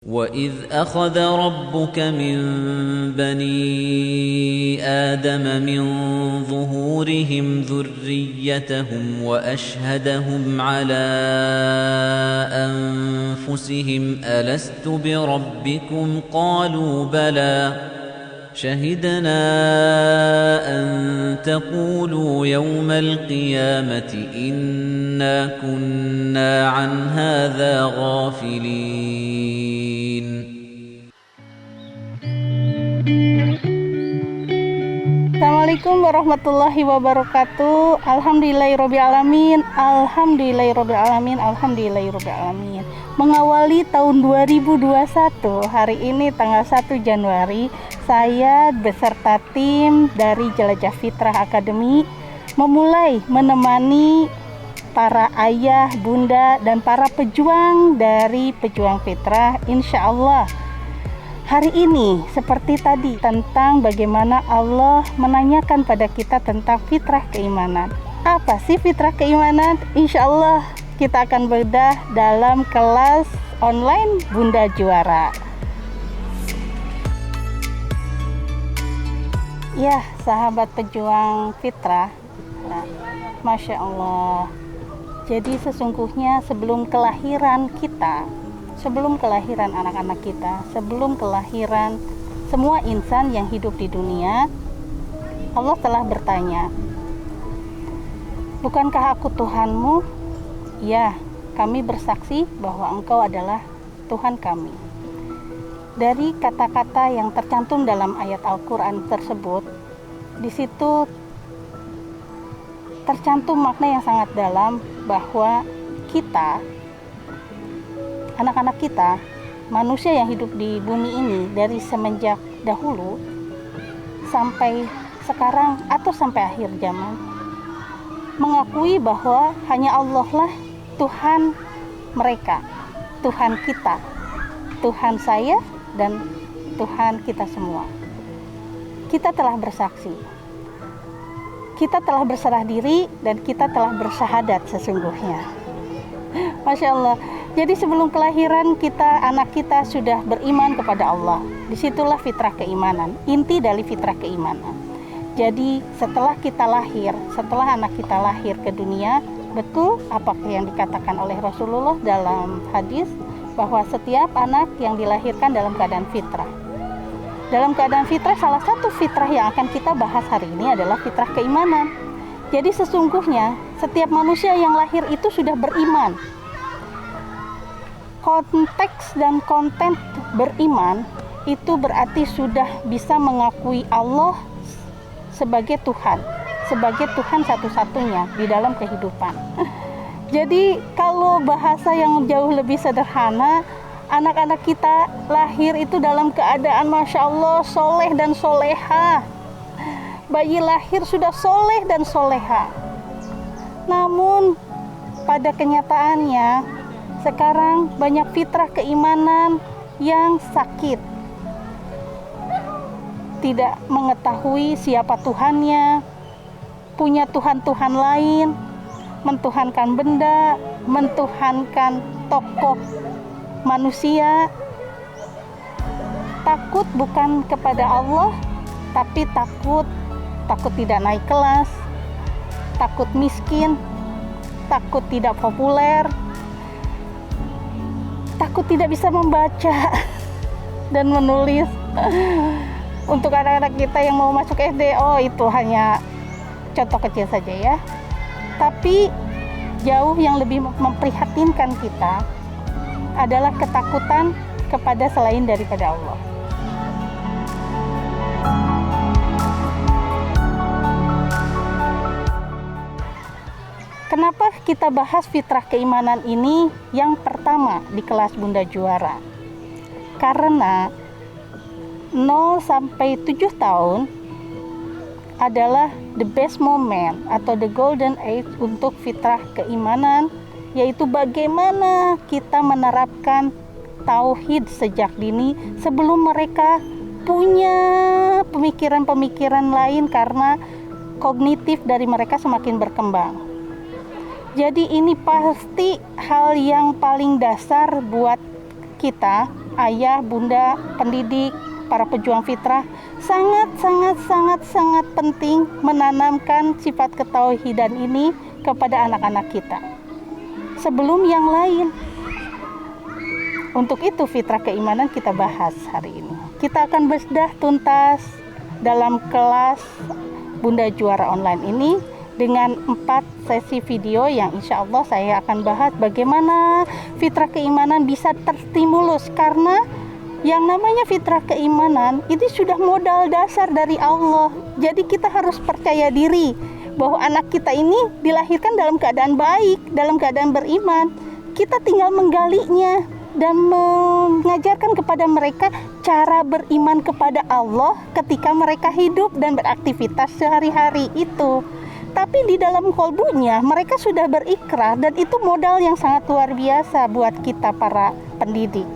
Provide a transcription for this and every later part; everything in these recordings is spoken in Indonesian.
وَإِذْ أَخَذَ رَبُّكَ مِنْ بَنِي آدَمَ مِنْ ظُهُورِهِمْ ذُرِّيَّتَهُمْ وَأَشْهَدَهُمْ عَلَى أَنْفُسِهِمْ أَلَسْتُ بِرَبِّكُمْ قَالُوا بَلَى شَهِدْنَا أَنْ تَقُولُوا يَوْمَ الْقِيَامَةِ إِنَّا كُنَّا عَنْ هَذَا غَافِلِينَ. Assalamualaikum warahmatullahi wabarakatuh. Alhamdulillahirrabbilalamin. Alhamdulillahirrabbilalamin. Alhamdulillahirrabbilalamin. Mengawali tahun 2021, hari ini tanggal 1 Januari, saya beserta tim dari Jelajah Fitrah Academy memulai menemani para ayah, bunda, dan para pejuang dari pejuang fitrah, insya Allah. Hari ini seperti tadi tentang bagaimana Allah menanyakan pada kita tentang fitrah keimanan. Apa sih fitrah keimanan? Insya Allah kita akan bedah dalam kelas online Bunda Juara. Ya, sahabat pejuang fitrah, nah, Masya Allah. Jadi sesungguhnya sebelum kelahiran kita, sebelum kelahiran anak-anak kita, sebelum kelahiran semua insan yang hidup di dunia, Allah telah bertanya, bukankah aku Tuhanmu? Ya, kami bersaksi bahwa Engkau adalah Tuhan kami. Dari kata-kata yang tercantum dalam ayat Al-Quran tersebut, di situ tercantum makna yang sangat dalam bahwa kita, anak-anak kita, manusia yang hidup di bumi ini dari semenjak dahulu sampai sekarang atau sampai akhir zaman, mengakui bahwa hanya Allah lah Tuhan mereka, Tuhan kita, Tuhan saya, dan Tuhan kita semua. Kita telah bersaksi, kita telah berserah diri, dan kita telah bersyahadat sesungguhnya. Masya Allah. Jadi sebelum kelahiran kita, anak kita sudah beriman kepada Allah. Disitulah fitrah keimanan, inti dari fitrah keimanan. Jadi setelah kita lahir, setelah anak kita lahir ke dunia, betul apa yang dikatakan oleh Rasulullah dalam hadis, bahwa setiap anak yang dilahirkan dalam keadaan fitrah. Dalam keadaan fitrah, salah satu fitrah yang akan kita bahas hari ini adalah fitrah keimanan. Jadi sesungguhnya setiap manusia yang lahir itu sudah beriman. Konteks dan konten beriman itu berarti sudah bisa mengakui Allah sebagai Tuhan satu-satunya di dalam kehidupan. Jadi kalau bahasa yang jauh lebih sederhana, anak-anak kita lahir itu dalam keadaan Masya Allah soleh dan soleha. Bayi lahir sudah soleh dan soleha. Namun pada kenyataannya sekarang banyak fitrah keimanan yang sakit, tidak mengetahui siapa Tuhannya, punya Tuhan-Tuhan lain, mentuhankan benda, mentuhankan tokoh manusia. Takut bukan kepada Allah, tapi takut tidak naik kelas, takut miskin, takut tidak populer, takut tidak bisa membaca dan menulis. Untuk anak-anak kita yang mau masuk SD, itu hanya contoh kecil saja ya. Tapi jauh yang lebih memprihatinkan kita adalah ketakutan kepada selain daripada Allah. Kenapa kita bahas fitrah keimanan ini yang pertama di kelas Bunda Juara? Karena 0 sampai 7 tahun adalah the best moment atau the golden age untuk fitrah keimanan, yaitu bagaimana kita menerapkan tauhid sejak dini sebelum mereka punya pemikiran-pemikiran lain karena kognitif dari mereka semakin berkembang. Jadi ini pasti hal yang paling dasar buat kita ayah, bunda, pendidik, para pejuang fitrah sangat penting menanamkan sifat ketauhidan ini kepada anak-anak kita sebelum yang lain. Untuk itu fitrah keimanan kita bahas hari ini. Kita akan bedah tuntas dalam kelas Bunda Juara Online ini dengan 4 sesi video yang insya Allah saya akan bahas bagaimana fitrah keimanan bisa terstimulus, karena yang namanya fitrah keimanan itu sudah modal dasar dari Allah. Jadi kita harus percaya diri bahwa anak kita ini dilahirkan dalam keadaan baik, dalam keadaan beriman. Kita tinggal menggalinya dan mengajarkan kepada mereka cara beriman kepada Allah ketika mereka hidup dan beraktivitas sehari-hari itu. Tapi di dalam kolbunya mereka sudah berikrar, dan itu modal yang sangat luar biasa buat kita para pendidik.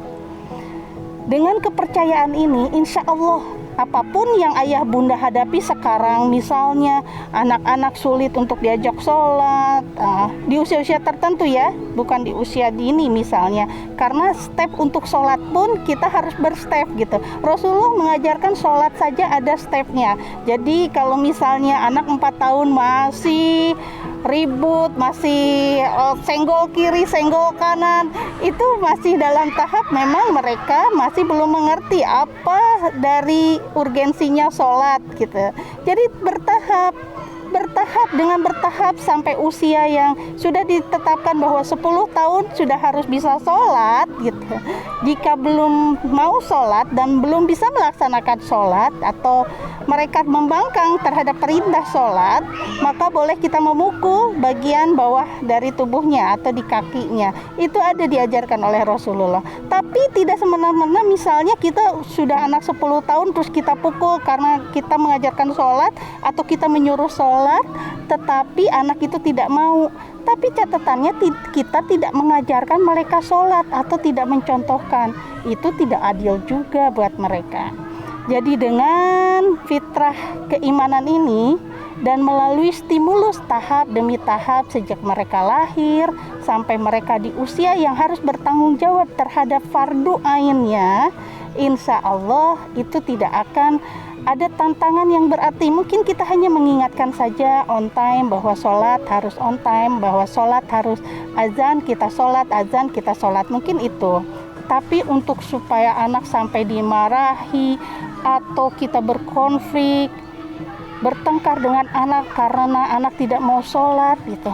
Dengan kepercayaan ini, insya Allah apapun yang ayah bunda hadapi sekarang, misalnya anak-anak sulit untuk diajak sholat di usia-usia tertentu ya, bukan di usia dini misalnya, karena step untuk sholat pun kita harus berstep gitu. Rasulullah mengajarkan sholat saja ada stepnya. Jadi kalau misalnya anak 4 tahun masih ribut, masih senggol kiri, senggol kanan, itu masih dalam tahap memang mereka masih belum mengerti apa dari urgensinya sholat gitu. Jadi bertahap sampai usia yang sudah ditetapkan bahwa 10 tahun sudah harus bisa sholat gitu. Jika belum mau sholat dan belum bisa melaksanakan sholat atau mereka membangkang terhadap perintah sholat, maka boleh kita memukul bagian bawah dari tubuhnya atau di kakinya. Itu ada diajarkan oleh Rasulullah. Tapi tidak semena-mena misalnya kita sudah anak 10 tahun terus kita pukul karena kita mengajarkan sholat atau kita menyuruh sholat, tetapi anak itu tidak mau. Tapi catatannya kita tidak mengajarkan mereka sholat atau tidak mencontohkan. Itu tidak adil juga buat mereka. Jadi dengan fitrah keimanan ini dan melalui stimulus tahap demi tahap sejak mereka lahir sampai mereka di usia yang harus bertanggung jawab terhadap fardu ainnya, insya Allah itu tidak akan ada tantangan yang berarti. Mungkin kita hanya mengingatkan saja on time bahwa sholat harus on time, bahwa sholat harus azan kita sholat, azan kita sholat, mungkin itu. Tapi untuk supaya anak sampai dimarahi atau kita berkonflik, bertengkar dengan anak karena anak tidak mau sholat gitu,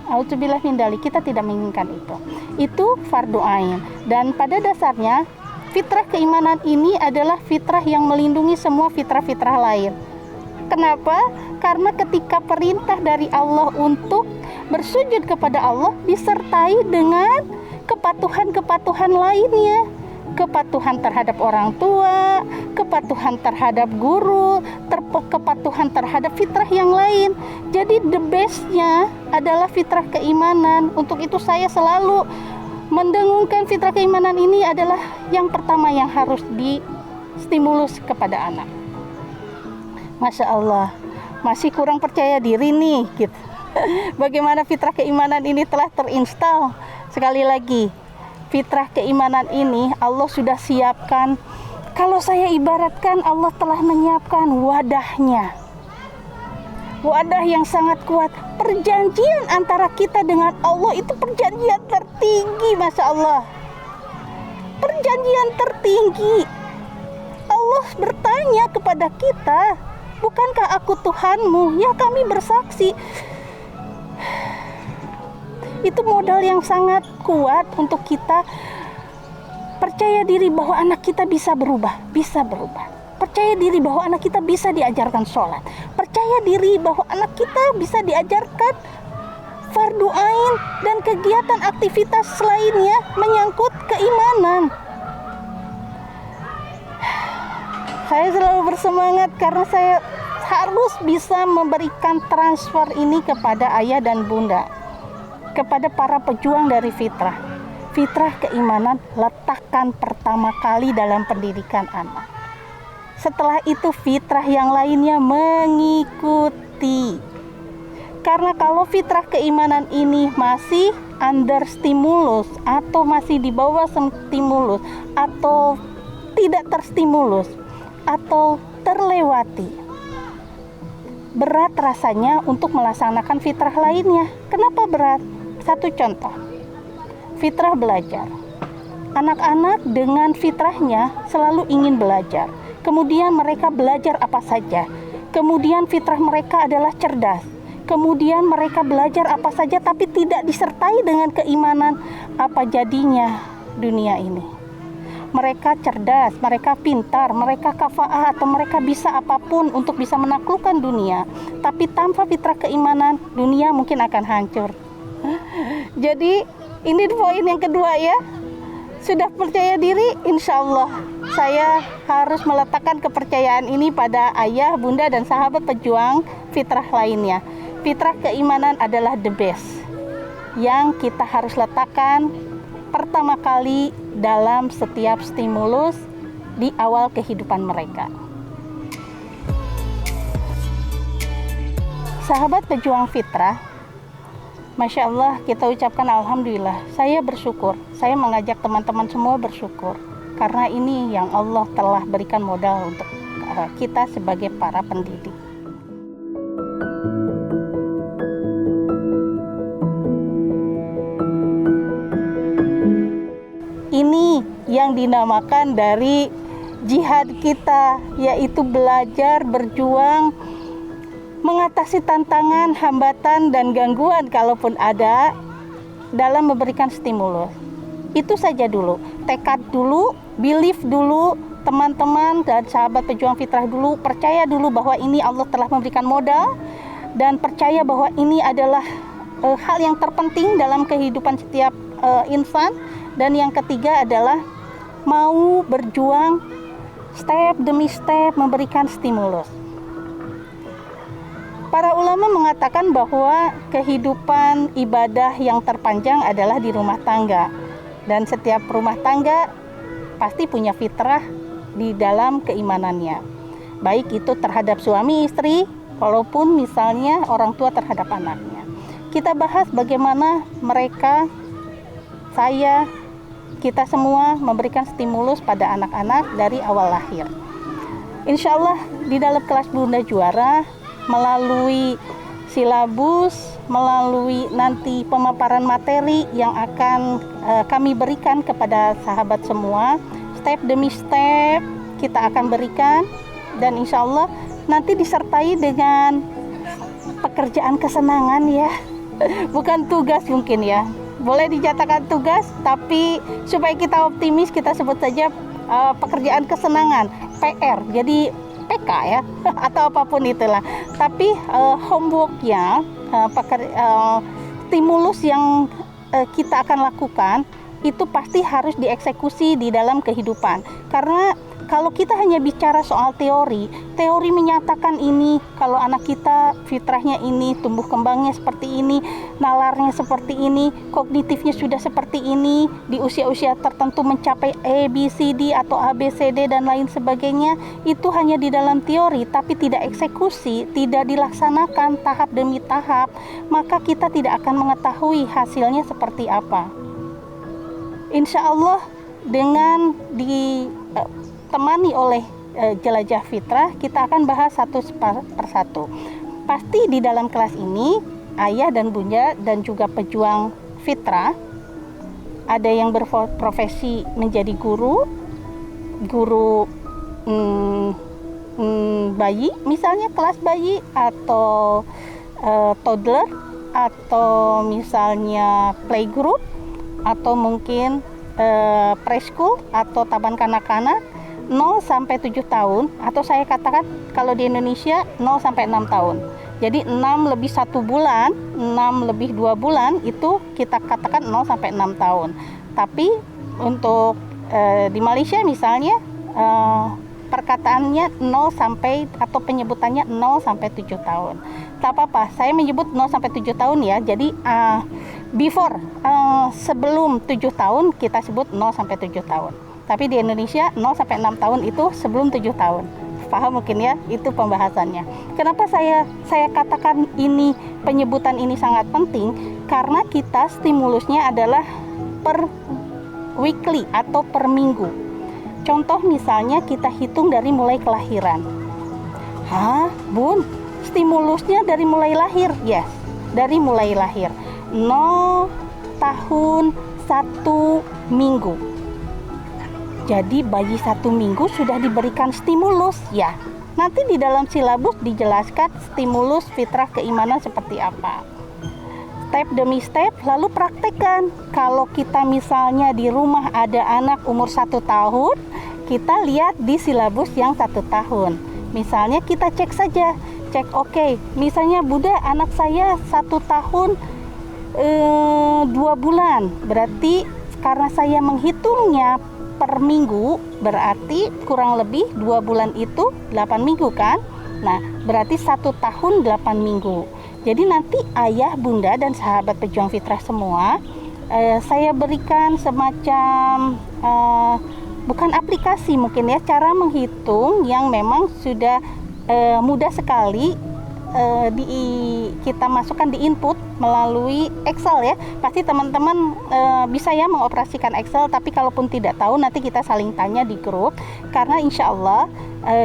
auzubillah min dzalik, kita tidak menginginkan itu. Itu fardu ain. Dan pada dasarnya fitrah keimanan ini adalah fitrah yang melindungi semua fitrah-fitrah lain. Kenapa? Karena ketika perintah dari Allah untuk bersujud kepada Allah disertai dengan kepatuhan-kepatuhan lainnya. Kepatuhan terhadap orang tua, kepatuhan terhadap guru, kepatuhan terhadap fitrah yang lain. Jadi the bestnya adalah fitrah keimanan. Untuk itu saya selalu mendengungkan fitrah keimanan ini adalah yang pertama yang harus distimulus kepada anak. Masya Allah, masih kurang percaya diri nih gitu. Bagaimana fitrah keimanan ini telah terinstal. Sekali lagi, fitrah keimanan ini Allah sudah siapkan. Kalau saya ibaratkan, Allah telah menyiapkan wadahnya. Wadah yang sangat kuat. Perjanjian antara kita dengan Allah itu perjanjian tertinggi, Masya Allah. Perjanjian tertinggi. Allah bertanya kepada kita, bukankah aku Tuhanmu? Ya, kami bersaksi. Itu modal yang sangat kuat untuk kita percaya diri bahwa anak kita bisa berubah. Percaya diri bahwa anak kita bisa diajarkan sholat. Percaya diri bahwa anak kita bisa diajarkan fardu ain dan kegiatan aktivitas lainnya menyangkut keimanan. Saya selalu bersemangat karena saya harus bisa memberikan transfer ini kepada ayah dan bunda, kepada para pejuang dari fitrah. Fitrah keimanan letakkan pertama kali dalam pendidikan anak. Setelah itu fitrah yang lainnya mengikuti. Karena kalau fitrah keimanan ini masih under stimulus atau masih di bawah stimulus atau tidak terstimulus atau terlewati, berat rasanya untuk melaksanakan fitrah lainnya. Kenapa berat? Satu contoh, fitrah belajar. Anak-anak dengan fitrahnya selalu ingin belajar. Kemudian mereka belajar apa saja. Kemudian fitrah mereka adalah cerdas. Kemudian mereka belajar apa saja tapi tidak disertai dengan keimanan. Apa jadinya dunia ini? Mereka cerdas, mereka pintar, mereka kafa'ah atau mereka bisa apapun untuk bisa menaklukkan dunia. Tapi tanpa fitrah keimanan, dunia mungkin akan hancur. Jadi ini poin yang kedua ya. Sudah percaya diri, insya Allah saya harus meletakkan kepercayaan ini pada ayah, bunda, dan sahabat pejuang fitrah lainnya. Fitrah keimanan adalah the best yang kita harus letakkan pertama kali dalam setiap stimulus di awal kehidupan mereka. Sahabat pejuang fitrah, Masya Allah, kita ucapkan Alhamdulillah. Saya bersyukur, saya mengajak teman-teman semua bersyukur karena ini yang Allah telah berikan modal untuk kita sebagai para pendidik. Ini yang dinamakan dari jihad kita, yaitu belajar, berjuang, mengatasi tantangan, hambatan, dan gangguan kalaupun ada dalam memberikan stimulus. Itu saja dulu, tekad dulu, belief dulu, teman-teman dan sahabat pejuang fitrah dulu, percaya dulu bahwa ini Allah telah memberikan modal, dan percaya bahwa ini adalah hal yang terpenting dalam kehidupan setiap insan. Dan yang ketiga adalah mau berjuang step demi step memberikan stimulus. Para ulama mengatakan bahwa kehidupan ibadah yang terpanjang adalah di rumah tangga. Dan setiap rumah tangga pasti punya fitrah di dalam keimanannya. Baik itu terhadap suami istri, walaupun misalnya orang tua terhadap anaknya. Kita bahas bagaimana mereka, saya, kita semua memberikan stimulus pada anak-anak dari awal lahir. Insya Allah di dalam kelas Bunda Juara, melalui silabus, melalui nanti pemaparan materi yang akan kami berikan kepada sahabat semua, step demi step kita akan berikan, dan insya Allah nanti disertai dengan pekerjaan kesenangan ya, bukan tugas mungkin ya. Boleh dijadikan tugas, tapi supaya kita optimis kita sebut saja pekerjaan kesenangan, PR. Jadi PK ya, atau apapun itulah. Tapi homeworknya, stimulus yang kita akan lakukan itu pasti harus dieksekusi di dalam kehidupan. Karena kalau kita hanya bicara soal teori menyatakan ini, kalau anak kita fitrahnya ini, tumbuh kembangnya seperti ini, nalarnya seperti ini, kognitifnya sudah seperti ini, di usia-usia tertentu mencapai A, B, C, D atau A, B, C, D dan lain sebagainya, itu hanya di dalam teori tapi tidak eksekusi, tidak dilaksanakan tahap demi tahap, maka kita tidak akan mengetahui hasilnya seperti apa. Insya Allah dengan ditemani oleh jelajah fitrah, kita akan bahas satu persatu. Pasti di dalam kelas ini ayah dan bunda dan juga pejuang fitrah, ada yang berprofesi menjadi guru bayi, misalnya kelas bayi atau toddler, atau misalnya playgroup, atau mungkin preschool atau taman kanak-kanak 0 sampai 7 tahun, atau saya katakan kalau di Indonesia 0 sampai 6 tahun. Jadi 6 lebih 1 bulan, 6 lebih 2 bulan itu kita katakan 0 sampai 6 tahun. Tapi untuk di Malaysia misalnya perkataannya 0 sampai atau penyebutannya 0 sampai 7 tahun. Tak apa-apa, saya menyebut 0 sampai 7 tahun ya. Jadi sebelum 7 tahun kita sebut 0 sampai 7 tahun. Tapi di Indonesia 0 sampai 6 tahun itu sebelum 7 tahun. Paham mungkin ya, itu pembahasannya. Kenapa saya katakan ini, penyebutan ini sangat penting? karena kita stimulusnya adalah per weekly atau per minggu. Contoh misalnya kita hitung dari mulai kelahiran. Hah, Bun, stimulusnya dari mulai lahir? Yes, dari mulai lahir. 0 tahun 1 minggu. Jadi bayi 1 minggu sudah diberikan stimulus ya. Nanti di dalam silabus dijelaskan stimulus fitrah keimanan seperti apa. Step demi step, lalu praktekkan. Kalau kita misalnya di rumah ada anak umur 1 tahun, kita lihat di silabus yang 1 tahun. Misalnya kita cek saja, oke, misalnya Bunda, anak saya 1 tahun 2 bulan, berarti karena saya menghitungnya per minggu, berarti kurang lebih 2 bulan itu 8 minggu kan. Nah, berarti 1 tahun 8 minggu. Jadi nanti ayah, bunda, dan sahabat pejuang fitrah semua, saya berikan semacam bukan aplikasi mungkin ya, cara menghitung yang memang sudah mudah sekali kita masukkan di input melalui Excel ya. Pasti teman-teman bisa ya mengoperasikan Excel, tapi kalaupun tidak tahu nanti kita saling tanya di grup, karena insya Allah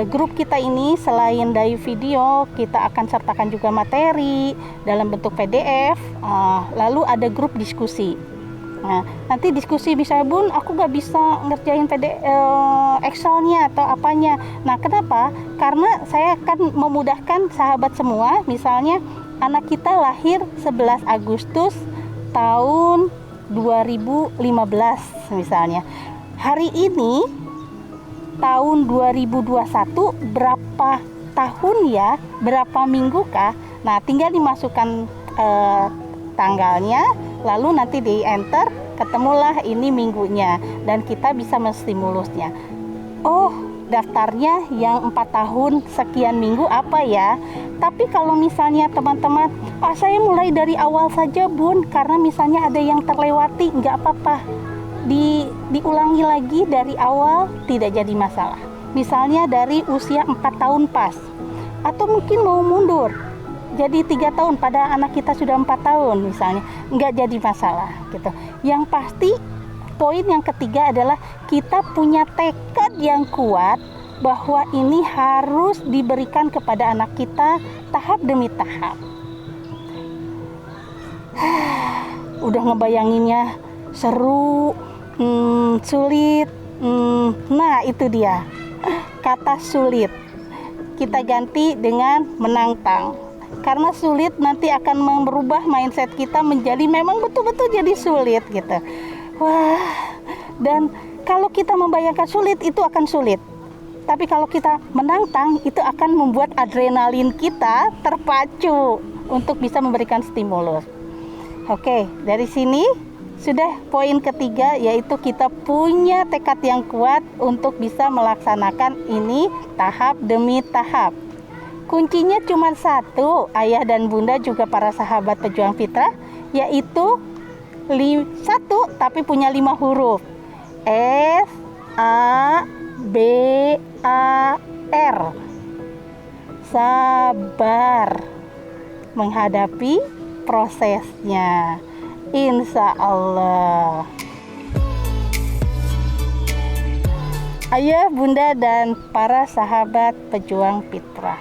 grup kita ini selain dari video, kita akan sertakan juga materi dalam bentuk PDF, lalu ada grup diskusi. Nah, nanti diskusi bisa, Bun, aku gak bisa ngerjain Excelnya atau apanya. Nah, kenapa? Karena saya akan memudahkan sahabat semua. Misalnya anak kita lahir 11 Agustus tahun 2015 misalnya. Hari ini tahun 2021 berapa tahun ya? Berapa minggu kah? Nah, tinggal dimasukkan tanggalnya, lalu nanti di enter, ketemulah ini minggunya, dan kita bisa menstimulusnya. Oh, daftarnya yang 4 tahun sekian minggu apa ya? Tapi kalau misalnya teman-teman, saya mulai dari awal saja, Bun, karena misalnya ada yang terlewati, nggak apa-apa, diulangi lagi dari awal, tidak jadi masalah. Misalnya dari usia 4 tahun pas, atau mungkin mau mundur jadi 3 tahun pada anak kita sudah 4 tahun misalnya, nggak jadi masalah gitu. Yang pasti poin yang ketiga adalah kita punya tekad yang kuat bahwa ini harus diberikan kepada anak kita tahap demi tahap. Udah ngebayanginnya seru, sulit. Nah, itu dia kata sulit. Kita ganti dengan menantang. Karena sulit nanti akan merubah mindset kita menjadi memang betul-betul jadi sulit gitu. Wah, dan kalau kita membayangkan sulit itu akan sulit. Tapi kalau kita menantang itu akan membuat adrenalin kita terpacu untuk bisa memberikan stimulus. Oke, dari sini sudah poin ketiga, yaitu kita punya tekad yang kuat untuk bisa melaksanakan ini tahap demi tahap. Kuncinya cuma satu, ayah dan bunda juga para sahabat pejuang fitrah, yaitu satu tapi punya 5 huruf. S A B A R. Sabar menghadapi prosesnya, insya Allah. Ayah, bunda, dan para sahabat pejuang fitrah,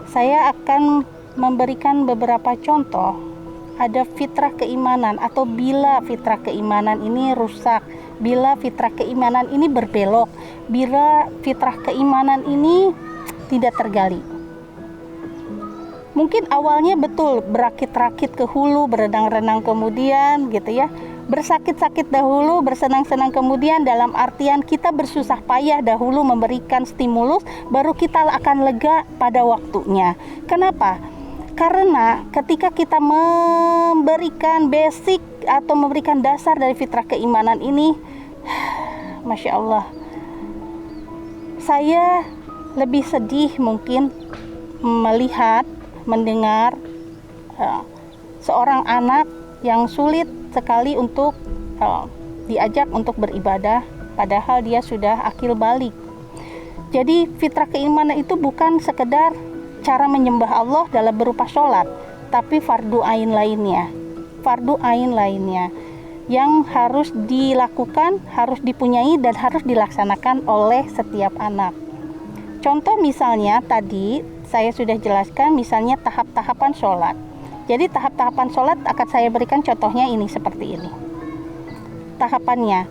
saya akan memberikan beberapa contoh. Ada fitrah keimanan, atau bila fitrah keimanan ini rusak, bila fitrah keimanan ini berbelok, bila fitrah keimanan ini tidak tergali. Mungkin awalnya betul berakit-rakit ke hulu, berenang-renang kemudian gitu ya, bersakit-sakit dahulu, bersenang-senang kemudian, dalam artian kita bersusah payah dahulu memberikan stimulus, baru kita akan lega pada waktunya. Kenapa? Karena ketika kita memberikan basic atau memberikan dasar dari fitrah keimanan ini, Masya Allah, saya lebih sedih mungkin melihat, mendengar seorang anak yang sulit sekali untuk diajak untuk beribadah, padahal dia sudah akil balik. Jadi fitrah keimanan itu bukan sekedar cara menyembah Allah dalam berupa sholat, tapi fardu ain lainnya. fardu ain lainnya yang harus dilakukan, harus dipunyai dan harus dilaksanakan oleh setiap anak. Contoh misalnya tadi saya sudah jelaskan misalnya tahap-tahapan sholat. Jadi tahap-tahapan sholat akan saya berikan contohnya ini seperti ini. Tahapannya,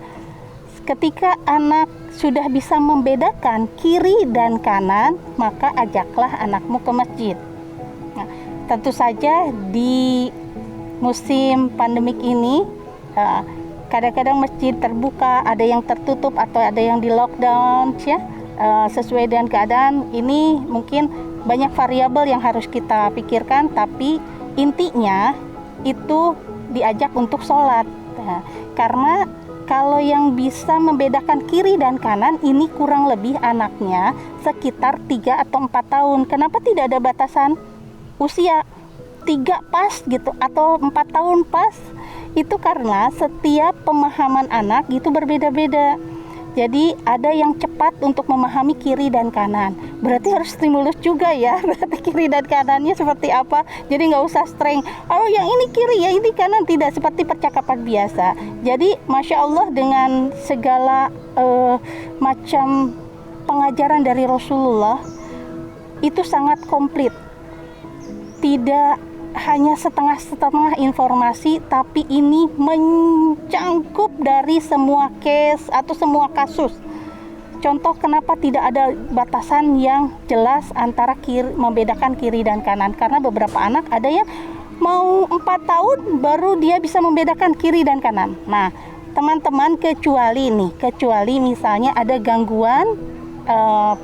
ketika anak sudah bisa membedakan kiri dan kanan, maka ajaklah anakmu ke masjid. Nah, tentu saja di musim pandemik ini kadang-kadang masjid terbuka, ada yang tertutup atau ada yang di lockdown ya. Sesuai dengan keadaan ini mungkin banyak variabel yang harus kita pikirkan, tapi intinya itu diajak untuk sholat. Karena kalau yang bisa membedakan kiri dan kanan ini kurang lebih anaknya sekitar 3 atau 4 tahun. Kenapa tidak ada batasan usia? 3 pas gitu atau 4 tahun pas? Itu karena setiap pemahaman anak itu berbeda-beda. Jadi ada yang cepat untuk memahami kiri dan kanan. Berarti harus stimulus juga ya. Berarti kiri dan kanannya seperti apa. Jadi nggak usah streng. Oh yang ini kiri, yang ini kanan. Tidak seperti percakapan biasa. Jadi Masya Allah dengan segala macam pengajaran dari Rasulullah itu sangat komplit. Tidak hanya setengah-setengah informasi, tapi ini mencangkup dari semua case atau semua kasus. Contoh kenapa tidak ada batasan yang jelas antara membedakan kiri dan kanan. Karena beberapa anak ada yang mau 4 tahun baru dia bisa membedakan kiri dan kanan. Nah, teman-teman kecuali misalnya ada gangguan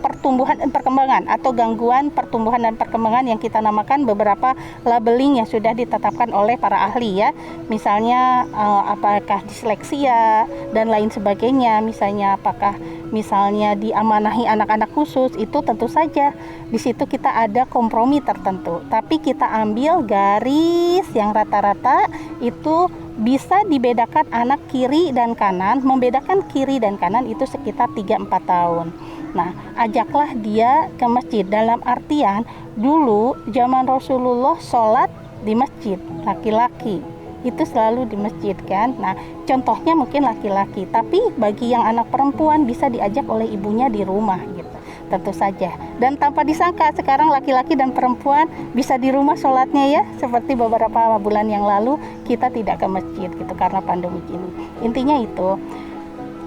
pertumbuhan dan perkembangan atau gangguan pertumbuhan dan perkembangan yang kita namakan beberapa labeling yang sudah ditetapkan oleh para ahli ya. Misalnya apakah disleksia dan lain sebagainya, misalnya apakah misalnya diamanahi anak-anak khusus, itu tentu saja di situ kita ada kompromi tertentu. Tapi kita ambil garis yang rata-rata itu bisa dibedakan anak kiri dan kanan. Membedakan kiri dan kanan itu sekitar 3-4 tahun. Nah, ajaklah dia ke masjid. Dalam artian, dulu zaman Rasulullah sholat di masjid, laki-laki itu selalu di masjid kan. Nah, contohnya mungkin laki-laki, tapi bagi yang anak perempuan bisa diajak oleh ibunya di rumah gitu, tentu saja. Dan tanpa disangka sekarang laki-laki dan perempuan bisa di rumah sholatnya ya. Seperti beberapa bulan yang lalu kita tidak ke masjid gitu karena pandemi ini. Intinya itu,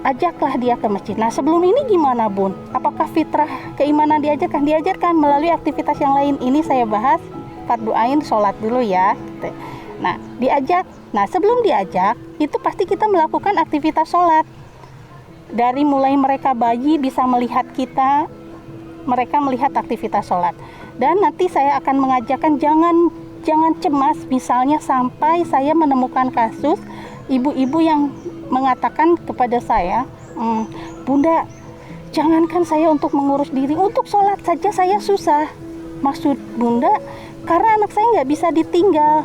ajaklah dia ke masjid. Nah, sebelum ini gimana Bun? Apakah fitrah keimanan diajarkan? Diajarkan melalui aktivitas yang lain. Ini saya bahas fardu ain sholat dulu ya. Nah, diajak. Nah, sebelum diajak, itu pasti kita melakukan aktivitas sholat. Dari mulai mereka bayi bisa melihat kita, mereka melihat aktivitas sholat. Dan nanti saya akan mengajarkan jangan cemas. Misalnya sampai saya menemukan kasus ibu-ibu yang mengatakan kepada saya, Bunda, jangankan saya untuk mengurus diri, untuk sholat saja saya susah. Maksud Bunda, karena anak saya nggak bisa ditinggal.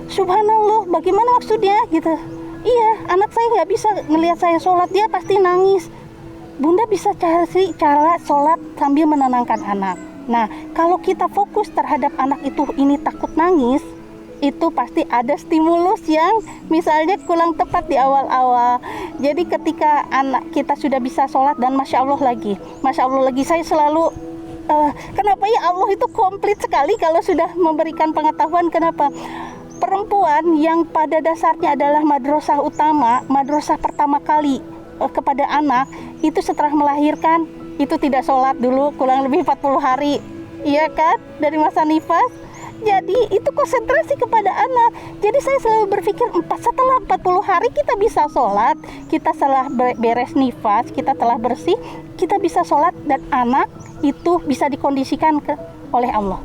Subhanallah, bagaimana maksudnya gitu? Iya, anak saya nggak bisa ngelihat saya sholat, dia pasti nangis. Bunda bisa cari cara sholat sambil menenangkan anak. Nah, kalau kita fokus terhadap anak itu ini takut nangis, itu pasti ada stimulus yang misalnya kurang tepat di awal-awal. Jadi ketika anak kita sudah bisa sholat dan Masya Allah lagi saya selalu kenapa ya Allah itu komplit sekali kalau sudah memberikan pengetahuan. Kenapa? Perempuan yang pada dasarnya adalah madrasah utama, madrasah pertama kali kepada anak, itu setelah melahirkan itu tidak sholat dulu kurang lebih 40 hari, iya kan, dari masa nifas. Jadi itu konsentrasi kepada anak. Jadi saya selalu berpikir setelah 40 hari kita bisa sholat, kita setelah beres nifas, kita telah bersih, kita bisa sholat dan anak itu bisa dikondisikan oleh Allah.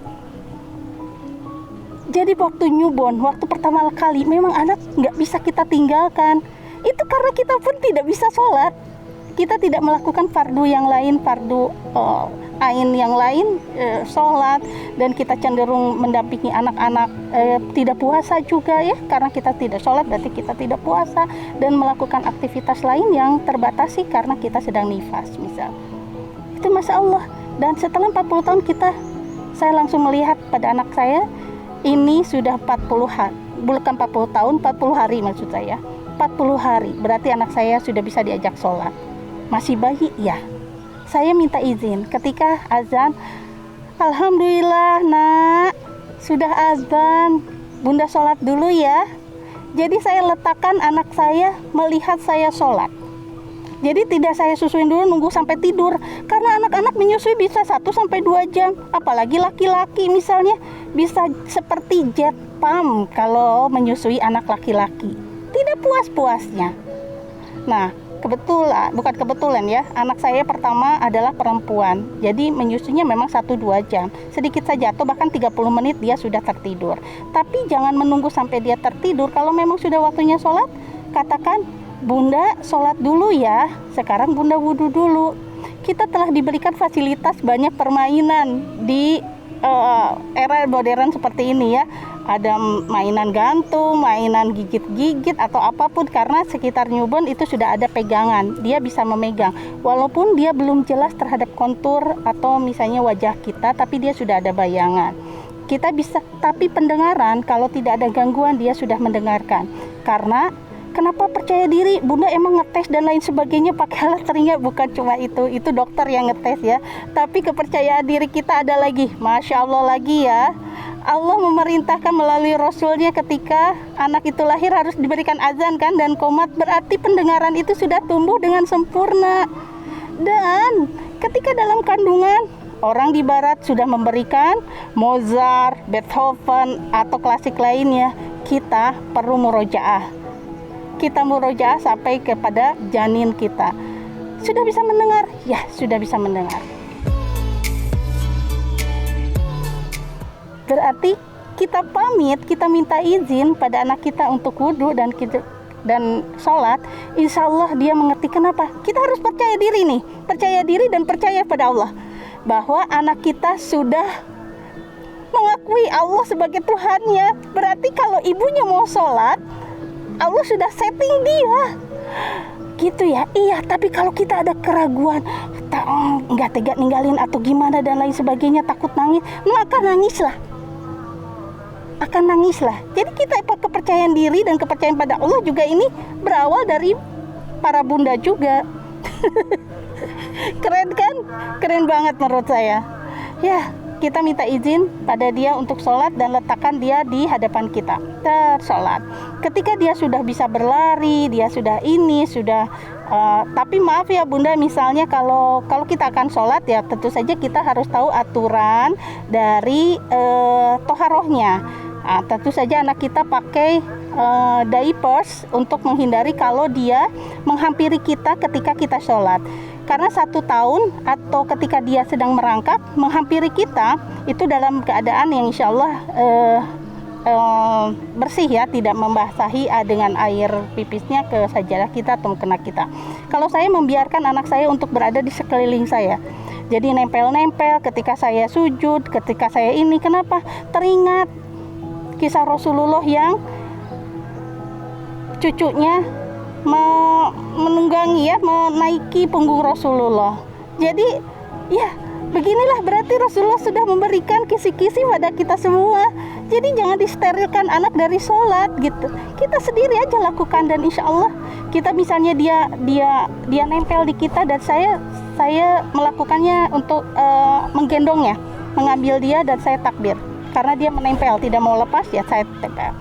Jadi waktu newborn, waktu pertama kali memang anak nggak bisa kita tinggalkan. Itu karena kita pun tidak bisa sholat. Kita tidak melakukan fardu yang lain, fardu ain yang lain, sholat, dan kita cenderung mendampingi anak-anak tidak puasa juga ya, karena kita tidak sholat berarti kita tidak puasa, dan melakukan aktivitas lain yang terbatasi karena kita sedang nifas misal. Itu Masya Allah. Dan setelah 40 tahun saya langsung melihat pada anak saya ini sudah 40 hari, bukan 40 tahun, 40 hari maksud saya. 40 hari, berarti anak saya sudah bisa diajak sholat. Masih bayi, ya. Saya minta izin ketika azan, alhamdulillah nak, sudah azan, bunda sholat dulu ya. Jadi saya letakkan anak saya melihat saya sholat. Jadi tidak saya susuin dulu nunggu sampai tidur. Karena anak-anak menyusui bisa 1-2 jam. Apalagi laki-laki misalnya bisa seperti jet pump kalau menyusui anak laki-laki. Tidak puas-puasnya. Nah, bukan kebetulan ya, anak saya pertama adalah perempuan. Jadi menyusuinya memang 1-2 jam. Sedikit saja atau bahkan 30 menit dia sudah tertidur. Tapi jangan menunggu sampai dia tertidur. Kalau memang sudah waktunya sholat, katakan, bunda sholat dulu ya, sekarang bunda wudhu dulu. Kita telah diberikan fasilitas banyak permainan di era modern seperti ini ya. Ada mainan gantung, mainan gigit-gigit atau apapun, karena sekitar newborn itu sudah ada pegangan, dia bisa memegang. Walaupun dia belum jelas terhadap kontur atau misalnya wajah kita, tapi dia sudah ada bayangan. Kita bisa, tapi pendengaran kalau tidak ada gangguan dia sudah mendengarkan. Karena kenapa percaya diri? Bunda emang ngetes dan lain sebagainya pakai alat telinga, bukan cuma itu dokter yang ngetes ya. Tapi kepercayaan diri kita ada lagi, Masya Allah lagi ya. Allah memerintahkan melalui Rasulnya ketika anak itu lahir harus diberikan azan kan dan qomat, berarti pendengaran itu sudah tumbuh dengan sempurna. Dan ketika dalam kandungan, orang di barat sudah memberikan Mozart, Beethoven atau klasik lainnya, kita perlu murojaah. Kita murojaah sampai kepada janin kita. Sudah bisa mendengar? Ya, sudah bisa mendengar. Berarti kita pamit, kita minta izin pada anak kita untuk wudhu dan sholat, insya Allah dia mengerti. Kenapa? Kita harus percaya diri nih, percaya diri dan percaya pada Allah bahwa anak kita sudah mengakui Allah sebagai Tuhannya. Berarti kalau ibunya mau sholat, Allah sudah setting dia. Gitu ya, iya. Tapi kalau kita ada keraguan, nggak tega ninggalin atau gimana dan lain sebagainya, takut nangis, maka nangislah. Akan nangislah. Jadi kita kepercayaan diri dan kepercayaan pada Allah juga ini berawal dari para bunda juga. Keren kan? Keren banget menurut saya. Ya, kita minta izin pada dia untuk sholat dan letakkan dia di hadapan kita. Sholat. Ketika dia sudah bisa berlari, dia sudah tapi maaf ya bunda, misalnya kalau kita akan sholat ya tentu saja kita harus tahu aturan dari toharohnya. Tentu saja anak kita pakai diapers untuk menghindari kalau dia menghampiri kita ketika kita sholat. Karena 1 tahun atau ketika dia sedang merangkak menghampiri kita itu dalam keadaan yang insya Allah bersih ya, tidak membasahi dengan air pipisnya ke sajadah kita atau kena kita. Kalau saya membiarkan anak saya untuk berada di sekeliling saya, jadi nempel-nempel ketika saya sujud, ketika saya ini, kenapa? Teringat kisah Rasulullah yang cucunya menunggangi ya, menaiki punggung Rasulullah. Jadi ya beginilah, berarti Rasulullah sudah memberikan kisi-kisi pada kita semua. Jadi jangan disterilkan anak dari sholat gitu. Kita sendiri aja lakukan dan insya Allah kita misalnya dia nempel di kita dan saya melakukannya untuk menggendongnya, mengambil dia dan saya takbir. Karena dia menempel, tidak mau lepas ya saya tempel.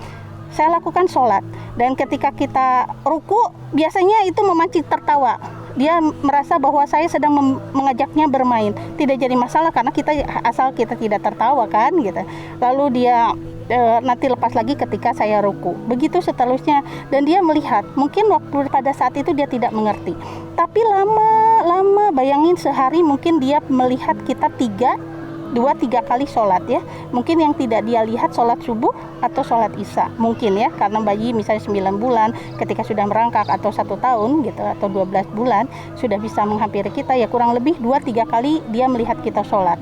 Saya lakukan sholat. Dan ketika kita ruku, biasanya itu memancing tertawa. Dia merasa bahwa saya sedang mengajaknya bermain. Tidak jadi masalah karena asal kita tidak tertawa kan gitu. Lalu dia nanti lepas lagi ketika saya ruku. Begitu seterusnya. Dan dia melihat, mungkin waktu pada saat itu dia tidak mengerti. Tapi lama bayangin sehari mungkin dia melihat kita 2-3 kali sholat ya. Mungkin yang tidak dia lihat sholat subuh atau sholat isya mungkin ya, karena bayi misalnya 9 bulan ketika sudah merangkak atau 1 tahun gitu atau 12 bulan sudah bisa menghampiri kita ya, kurang lebih 2-3 kali dia melihat kita sholat.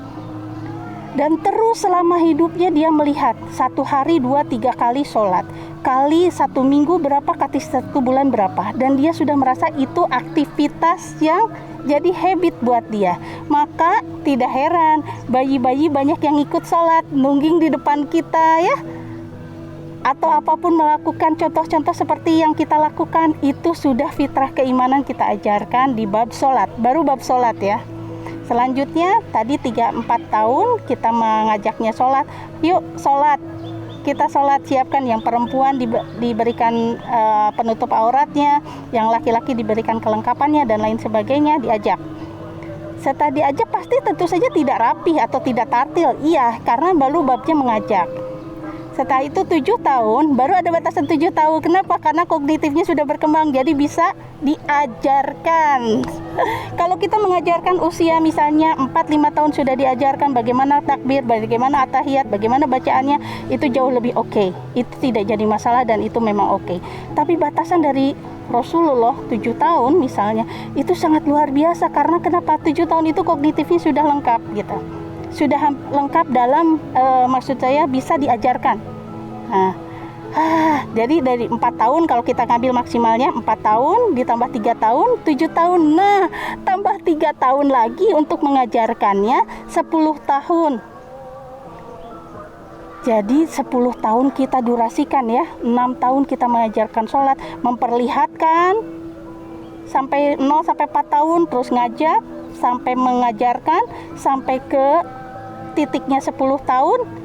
Dan terus selama hidupnya dia melihat 1 hari 2-3 kali sholat, kali 1 minggu berapa, kali 1 bulan berapa, dan dia sudah merasa itu aktivitas yang jadi habit buat dia. Maka tidak heran bayi-bayi banyak yang ikut sholat, nungging di depan kita ya. atau apapun melakukan contoh-contoh seperti yang kita lakukan, itu sudah fitrah keimanan kita ajarkan di bab sholat. Baru bab sholat ya. Selanjutnya tadi 3-4 tahun kita mengajaknya sholat. Yuk sholat, kita sholat, siapkan. Yang perempuan diberikan penutup auratnya, yang laki-laki diberikan kelengkapannya dan lain sebagainya, diajak. Setelah diajak pasti tentu saja tidak rapih atau tidak tartil. Iya, karena baru babnya mengajak. Setelah itu 7 tahun, baru ada batasan 7 tahun. Kenapa? Karena kognitifnya sudah berkembang, jadi bisa diajarkan. Kalau kita mengajarkan usia misalnya 4-5 tahun sudah diajarkan bagaimana takbir, bagaimana atahiyat, bagaimana bacaannya, itu jauh lebih oke. Itu tidak jadi masalah dan itu memang oke. Tapi batasan dari Rasulullah 7 tahun misalnya, itu sangat luar biasa. Karena kenapa? 7 tahun itu kognitifnya sudah lengkap gitu. Sudah lengkap dalam maksud saya bisa diajarkan. Jadi dari 4 tahun kalau kita ngambil maksimalnya 4 tahun ditambah 3 tahun 7 tahun. Nah, tambah 3 tahun lagi untuk mengajarkannya 10 tahun. Jadi 10 tahun kita durasikan ya. 6 tahun kita mengajarkan sholat, memperlihatkan sampai 0 sampai 4 tahun, terus ngajak sampai mengajarkan sampai ke titiknya 10 tahun.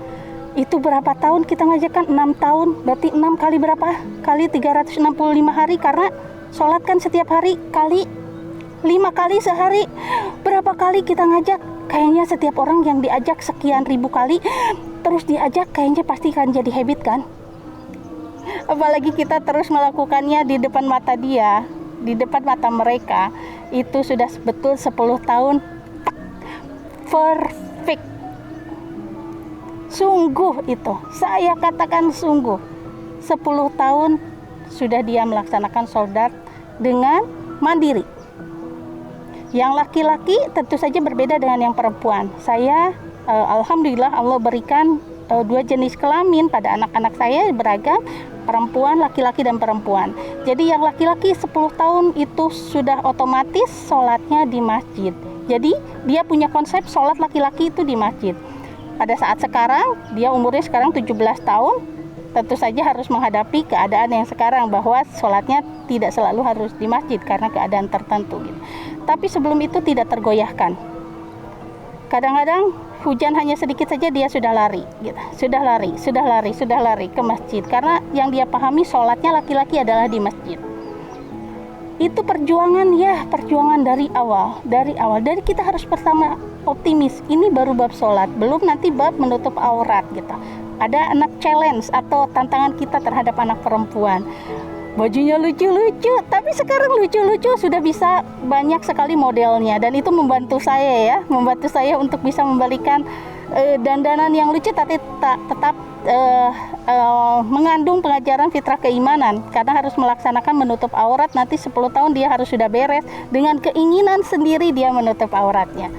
Itu berapa tahun kita ngajarkan? 6 tahun. Berarti 6 kali berapa? Kali 365 hari, karena sholat kan setiap hari, kali 5 kali sehari. Berapa kali kita ngajak? Kayaknya setiap orang yang diajak sekian ribu kali terus diajak, kayaknya pasti kan jadi habit kan. Apalagi kita terus melakukannya di depan mata dia, di depan mata mereka. Itu sudah betul 10 tahun perfect. Sungguh itu, saya katakan sungguh 10 tahun sudah dia melaksanakan sholat dengan mandiri. Yang laki-laki tentu saja berbeda dengan yang perempuan. Saya alhamdulillah Allah berikan 2 jenis kelamin pada anak-anak saya beragam, perempuan, laki-laki dan perempuan. Jadi yang laki-laki 10 tahun itu sudah otomatis sholatnya di masjid. Jadi dia punya konsep sholat laki-laki itu di masjid. Pada saat sekarang, dia umurnya sekarang 17 tahun, tentu saja harus menghadapi keadaan yang sekarang bahwa sholatnya tidak selalu harus di masjid karena keadaan tertentu gitu. Tapi sebelum itu tidak tergoyahkan. Kadang-kadang hujan hanya sedikit saja dia sudah lari gitu. Sudah lari ke masjid karena yang dia pahami sholatnya laki-laki adalah di masjid. Itu perjuangan ya, perjuangan dari awal. Dari kita harus pertama optimis. Ini baru bab sholat, belum nanti bab menutup aurat gitu. Ada anak challenge atau tantangan kita terhadap anak perempuan. Bajunya lucu-lucu, tapi sekarang lucu-lucu sudah bisa banyak sekali modelnya, dan itu membantu saya untuk bisa membalikan dandanan yang lucu tapi tetap mengandung pengajaran fitrah keimanan, karena harus melaksanakan menutup aurat. Nanti 10 tahun dia harus sudah beres dengan keinginan sendiri dia menutup auratnya.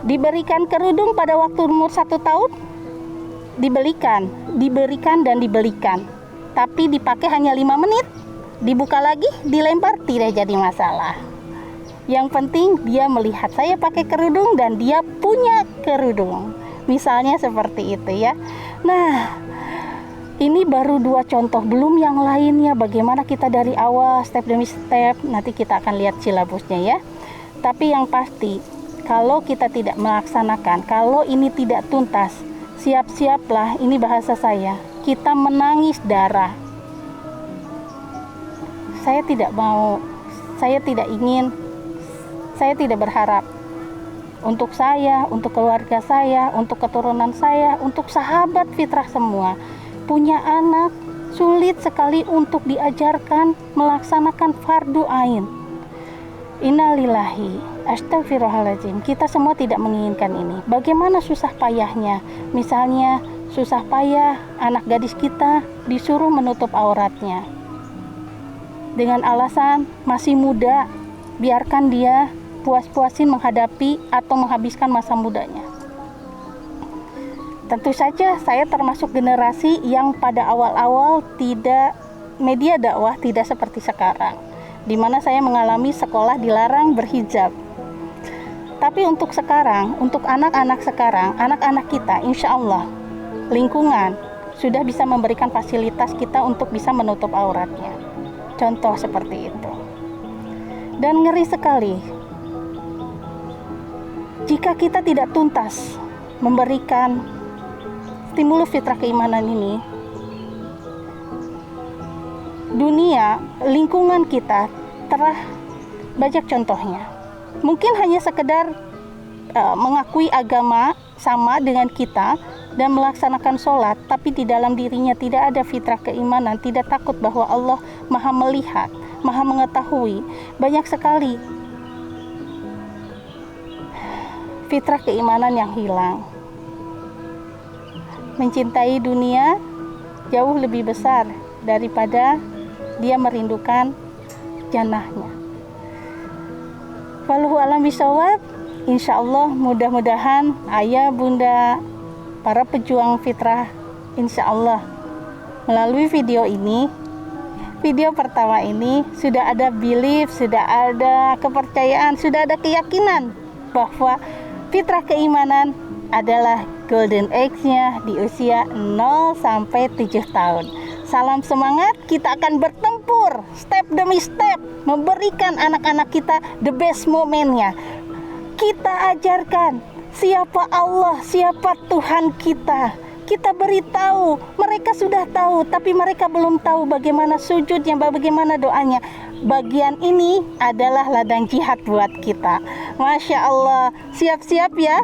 Diberikan kerudung pada waktu umur 1 tahun, diberikan dan dibelikan, tapi dipakai hanya 5 menit, dibuka lagi, dilempar, tidak jadi masalah. Yang penting dia melihat saya pakai kerudung dan dia punya kerudung, misalnya seperti itu ya. Nah, ini baru 2 contoh, belum yang lainnya. Bagaimana kita dari awal step demi step, nanti kita akan lihat silabusnya ya. Tapi yang pasti, kalau kita tidak melaksanakan, kalau ini tidak tuntas, siap-siaplah, ini bahasa saya, kita menangis darah. Saya tidak mau, saya tidak ingin, saya tidak berharap untuk saya, untuk keluarga saya, untuk keturunan saya, untuk sahabat fitrah semua. Punya anak sulit sekali untuk diajarkan melaksanakan fardu ain. Innalillahi, astagfirullahaladzim. Kita semua tidak menginginkan ini. Bagaimana susah payahnya? Misalnya susah payah anak gadis kita disuruh menutup auratnya dengan alasan masih muda, biarkan dia puas-puasin menghadapi atau menghabiskan masa mudanya. Tentu saja saya termasuk generasi yang pada awal-awal tidak, media dakwah tidak seperti sekarang, di mana saya mengalami sekolah dilarang berhijab. Tapi untuk sekarang, untuk anak-anak sekarang, anak-anak kita insya Allah, lingkungan, sudah bisa memberikan fasilitas kita untuk bisa menutup auratnya. Contoh seperti itu. Dan ngeri sekali jika kita tidak tuntas memberikan stimulus fitrah keimanan ini. Dunia, lingkungan kita telah banyak contohnya. Mungkin hanya sekedar mengakui agama sama dengan kita dan melaksanakan sholat, tapi di dalam dirinya tidak ada fitrah keimanan, tidak takut bahwa Allah Maha melihat, Maha mengetahui. Banyak sekali fitrah keimanan yang hilang. Mencintai dunia jauh lebih besar daripada dia merindukan jannahnya. Wallahu a'lam bishawab. Insyaallah, mudah-mudahan ayah, bunda, para pejuang fitrah, insyaallah melalui video ini, video pertama ini, sudah ada belief, sudah ada kepercayaan, sudah ada keyakinan bahwa fitrah keimanan adalah golden age-nya di usia 0 sampai 7 tahun. Salam semangat, kita akan bertempur step demi step, memberikan anak-anak kita the best momennya. Kita ajarkan siapa Allah, siapa Tuhan kita. Kita beritahu, mereka sudah tahu, tapi mereka belum tahu bagaimana sujudnya, bagaimana doanya. Bagian ini adalah ladang jihad buat kita. Masya Allah, siap-siap ya,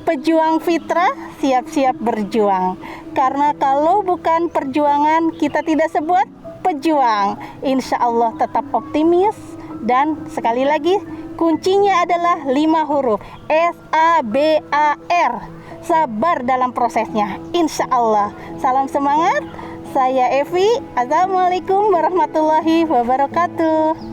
pejuang fitrah, siap-siap berjuang. Karena kalau bukan perjuangan, kita tidak sebut pejuang. Insya Allah tetap optimis. Dan sekali lagi, kuncinya adalah 5 huruf, SABAR, sabar dalam prosesnya, insya Allah. Salam semangat, saya Evi. Assalamualaikum warahmatullahi wabarakatuh.